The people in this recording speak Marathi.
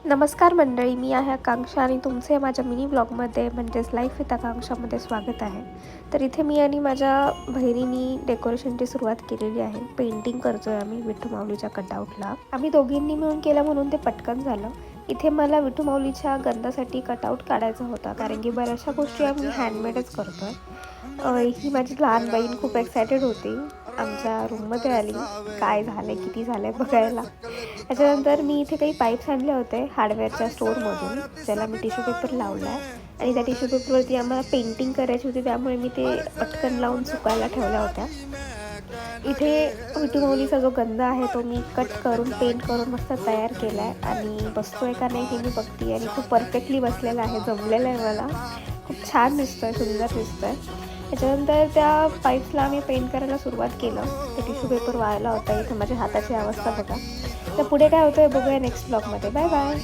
नमस्कार मंडळी, मी आहे आकांक्षा आणि तुमचे माझ्या मिनी ब्लॉगमध्ये म्हणजेच लाईफ विथ आकांक्षामध्ये स्वागत आहे. तर इथे मी आणि माझ्या बहिणींनी डेकोरेशनची सुरुवात केलेली आहे. पेंटिंग करतोय आम्ही विठू माऊलीच्या कटआउटला. आम्ही दोघींनी मिळून केलं म्हणून ते पटकन झालं. इथे मला विठू माऊलीच्या गंधासाठी कटआउट काढायचा होता, कारण की बऱ्याचशा गोष्टी आम्ही हँडमेडच करतोय. ही माझी लहान बहीण खूप एक्सायटेड होती. आमच्या रूममध्ये आली, काय झालं किती झालं बघायला. त्याच्यानंतर मी इथे काही पाईप्स आणले होते हार्डवेअरच्या स्टोअरमधून, ज्याला मी टिश्यू पेपर लावला आहे आणि त्या टिश्यू पेपरवरती आम्हाला पेंटिंग करायची होती, त्यामुळे मी ते पटकन लावून सुकायला ठेवल्या होत्या. इथे विठू माऊलीचा जो गंध आहे तो मी कट करून पेंट करून मस्त तयार केला आहे आणि बसतोय का नाही हे मी बघते आणि खूप परफेक्टली बसलेला आहे, जमलेलं आहे मला. खूप छान दिसतं आहे, सुंदर दिसतं आहे. त्याच्यानंतर त्या पाईप्सला आम्ही पेंट करायला सुरुवात केलं. ते टिश्यू पेपर वाळला होता. इथे माझ्या हाताची अवस्था बघा. तर पुढे काय होतं आहे बघूया नेक्स्ट ब्लॉगमध्ये. Bye bye.